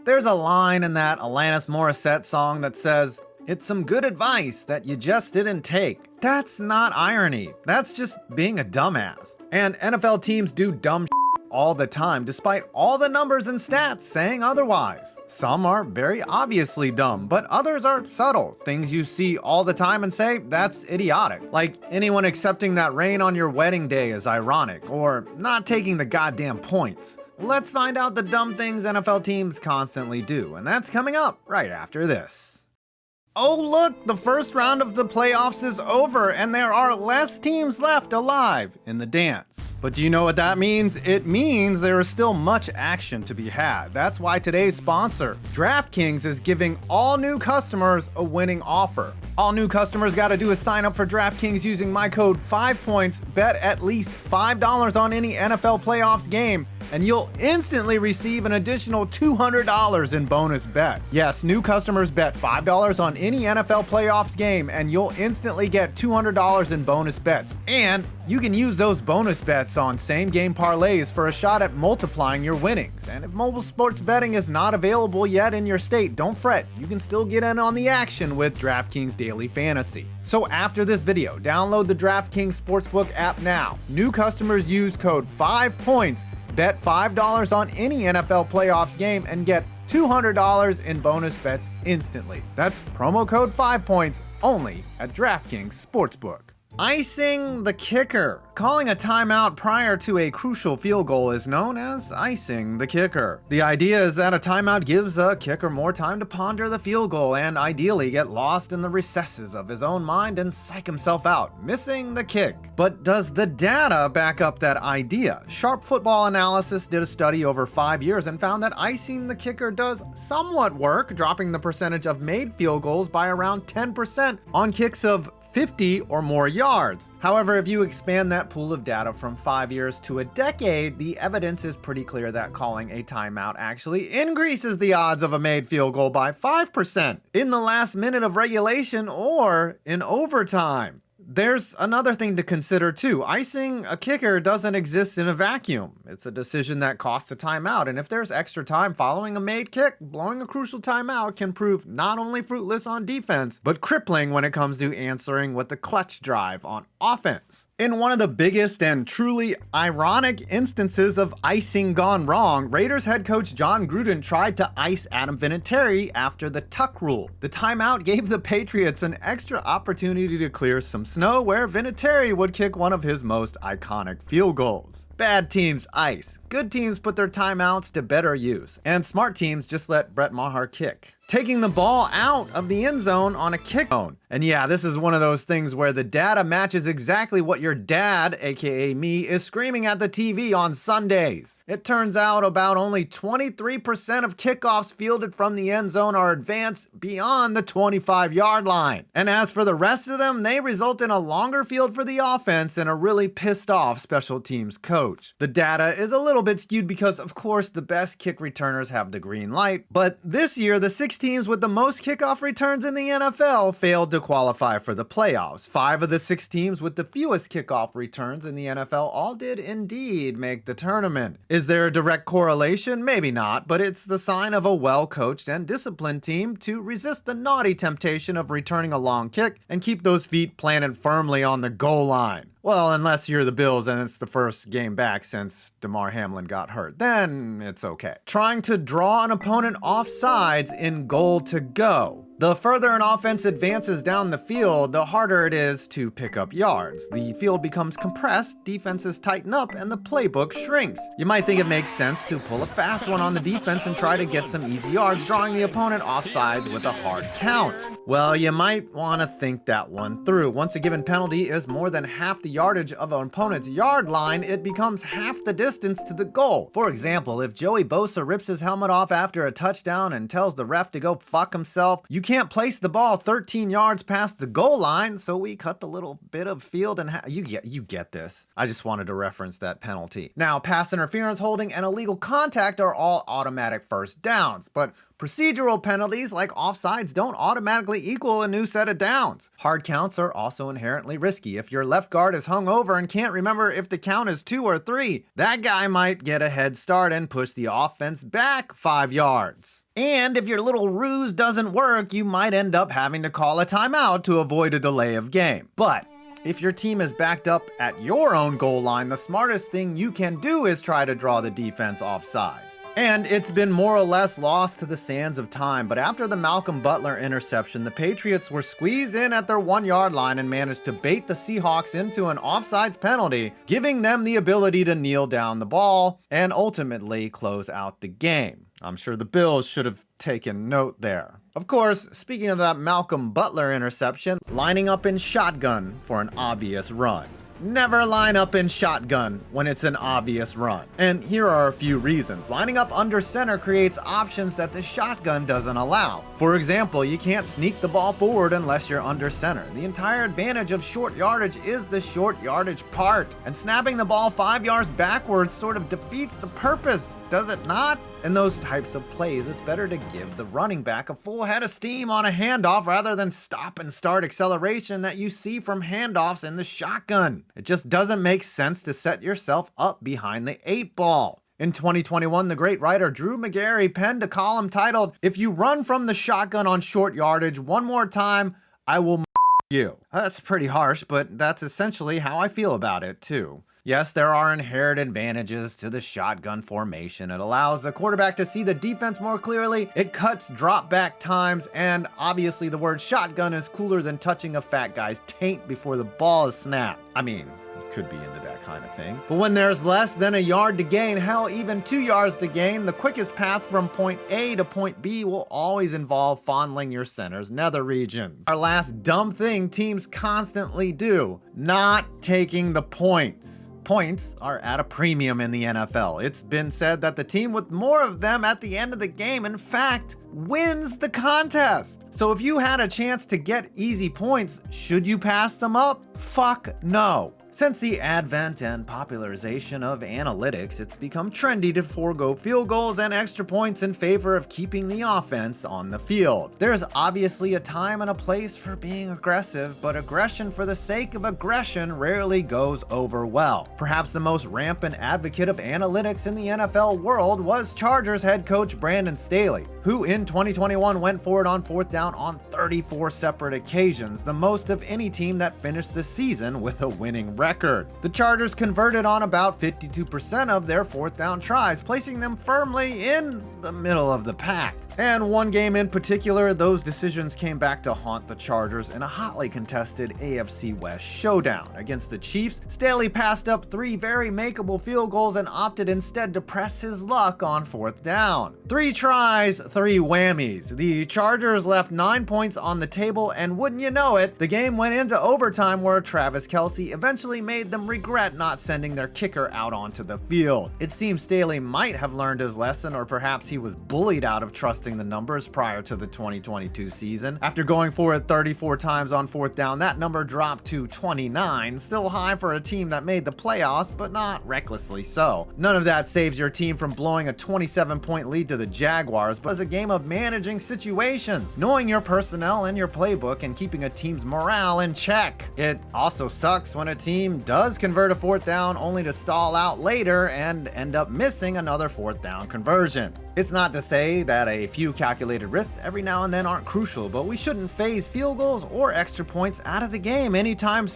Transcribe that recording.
There's a line in that Alanis Morissette song that says, "It's some good advice that you just didn't take." That's not irony. That's just being a dumbass. And NFL teams do dumb all the time, despite all the numbers and stats saying otherwise. Some are very obviously dumb, but others are subtle. Things you see all the time and say, that's idiotic. Like anyone accepting that rain on your wedding day is ironic, or not taking the goddamn points. Let's find out the dumb things NFL teams constantly do, and that's coming up right after this. Oh look, the first round of the playoffs is over and there are less teams left alive in the dance. But do you know what that means? It means there is still much action to be had. That's why today's sponsor, DraftKings, is giving all new customers a winning offer. All new customers gotta do is sign up for DraftKings using my code 5points, bet at least $5 on any NFL playoffs game, and you'll instantly receive an additional $200 in bonus bets. Yes, new customers bet $5 on any NFL playoffs game and you'll instantly get $200 in bonus bets. And you can use those bonus bets on same game parlays for a shot at multiplying your winnings. And if mobile sports betting is not available yet in your state, don't fret. You can still get in on the action with DraftKings Daily Fantasy. So after this video, download the DraftKings Sportsbook app now. New customers use code 5points. Bet $5 on any NFL playoffs game and get $200 in bonus bets instantly. That's promo code 5points only at DraftKings Sportsbook. Icing the kicker. Calling a timeout prior to a crucial field goal is known as icing the kicker. The idea is that a timeout gives a kicker more time to ponder the field goal and ideally get lost in the recesses of his own mind and psych himself out, missing the kick. But does the data back up that idea? Sharp Football Analysis did a study over 5 years and found that icing the kicker does somewhat work, dropping the percentage of made field goals by around 10% on kicks of 50 or more yards. However, if you expand that pool of data from 5 years to a decade, the evidence is pretty clear that calling a timeout actually increases the odds of a made field goal by 5% in the last minute of regulation or in overtime. There's another thing to consider too. Icing a kicker doesn't exist in a vacuum. It's a decision that costs a timeout, and if there's extra time following a made kick, blowing a crucial timeout can prove not only fruitless on defense, but crippling when it comes to answering with the clutch drive on offense. In one of the biggest and truly ironic instances of icing gone wrong, Raiders head coach John Gruden tried to ice Adam Vinatieri after the tuck rule. The timeout gave the Patriots an extra opportunity to clear some snow where Vinatieri would kick one of his most iconic field goals. Bad teams ice. Good teams put their timeouts to better use. And smart teams just let Brett Maher kick, taking the ball out of the end zone on a kick zone. And yeah, this is one of those things where the data matches exactly what your dad, aka me, is screaming at the TV on Sundays. It turns out about only 23% of kickoffs fielded from the end zone are advanced beyond the 25-yard line. And as for the rest of them, they result in a longer field for the offense and a really pissed off special teams coach. The data is a little bit skewed because, of course, the best kick returners have the green light, but this year, the 6 teams with the most kickoff returns in the NFL failed to qualify for the playoffs. 5 of the 6 teams with the fewest kickoff returns in the NFL all did indeed make the tournament. Is there a direct correlation? Maybe not, but it's the sign of a well-coached and disciplined team to resist the naughty temptation of returning a long kick and keep those feet planted firmly on the goal line. Well, unless you're the Bills and it's the first game back since DeMar Hamlin got hurt, then it's okay. Trying to draw an opponent offsides in goal to go. The further an offense advances down the field, the harder it is to pick up yards. The field becomes compressed, defenses tighten up, and the playbook shrinks. You might think it makes sense to pull a fast one on the defense and try to get some easy yards, drawing the opponent offsides with a hard count. Well, you might want to think that one through. Once a given penalty is more than half the yardage of an opponent's yard line, it becomes half the distance to the goal. For example, if Joey Bosa rips his helmet off after a touchdown and tells the ref to go fuck himself, you can't place the ball 13 yards past the goal line, so we cut the little bit of field and you get this. I just wanted to reference that penalty. Now, pass interference, holding, and illegal contact are all automatic first downs, but Procedural penalties like offsides don't automatically equal a new set of downs. Hard counts are also inherently risky. If your left guard is hung over and can't remember if the count is 2 or 3, that guy might get a head start and push the offense back 5 yards. And if your little ruse doesn't work, you might end up having to call a timeout to avoid a delay of game. But if your team is backed up at your own goal line, the smartest thing you can do is try to draw the defense off sides. And it's been more or less lost to the sands of time, but after the Malcolm Butler interception, the Patriots were squeezed in at their 1-yard line and managed to bait the Seahawks into an offsides penalty, giving them the ability to kneel down the ball and ultimately close out the game. I'm sure the Bills should have taken note there. Of course, speaking of that Malcolm Butler interception, lining up in shotgun for an obvious run. Never line up in shotgun when it's an obvious run. And here are a few reasons. Lining up under center creates options that the shotgun doesn't allow. For example, you can't sneak the ball forward unless you're under center. The entire advantage of short yardage is the short yardage part. And snapping the ball 5 yards backwards sort of defeats the purpose, does it not? In those types of plays, it's better to give the running back a full head of steam on a handoff rather than stop and start acceleration that you see from handoffs in the shotgun. It just doesn't make sense to set yourself up behind the 8 ball. In 2021, the great writer Drew McGarry penned a column titled, "If you run from the shotgun on short yardage one more time, I will you." That's pretty harsh, but that's essentially how I feel about it too. Yes, there are inherent advantages to the shotgun formation. It allows the quarterback to see the defense more clearly, it cuts drop back times, and obviously the word shotgun is cooler than touching a fat guy's taint before the ball is snapped. I mean, could be into that kind of thing. But when there's less than a yard to gain, hell, even 2 yards to gain, the quickest path from point A to point B will always involve fondling your center's nether regions. Our last dumb thing teams constantly do, not taking the points. Points are at a premium in the NFL. It's been said that the team with more of them at the end of the game, in fact, wins the contest. So if you had a chance to get easy points, should you pass them up? Fuck no. Since the advent and popularization of analytics, it's become trendy to forego field goals and extra points in favor of keeping the offense on the field. There's obviously a time and a place for being aggressive, but aggression for the sake of aggression rarely goes over well. Perhaps the most rampant advocate of analytics in the NFL world was Chargers head coach Brandon Staley, who in 2021 went for it on 4th down on 34 separate occasions, the most of any team that finished the season with a winning record. The Chargers converted on about 52% of their 4th down tries, placing them firmly in the middle of the pack. And one game in particular, those decisions came back to haunt the Chargers in a hotly contested AFC West showdown. Against the Chiefs, Staley passed up 3 very makeable field goals and opted instead to press his luck on 4th down. 3 tries, 3 whammies. The Chargers left 9 points on the table, and wouldn't you know it, the game went into overtime where Travis Kelce eventually made them regret not sending their kicker out onto the field. It seems Staley might have learned his lesson, or perhaps he was bullied out of trusting the numbers prior to the 2022 season. After going for it 34 times on 4th down, that number dropped to 29, still high for a team that made the playoffs, but not recklessly so. None of that saves your team from blowing a 27-point lead to the Jaguars, but it's a game of managing situations, knowing your personnel and your playbook, and keeping a team's morale in check. It also sucks when a team does convert a 4th down only to stall out later and end up missing another 4th down conversion. It's not to say that a few calculated risks every now and then aren't crucial, but we shouldn't phase field goals or extra points out of the game anytime soon.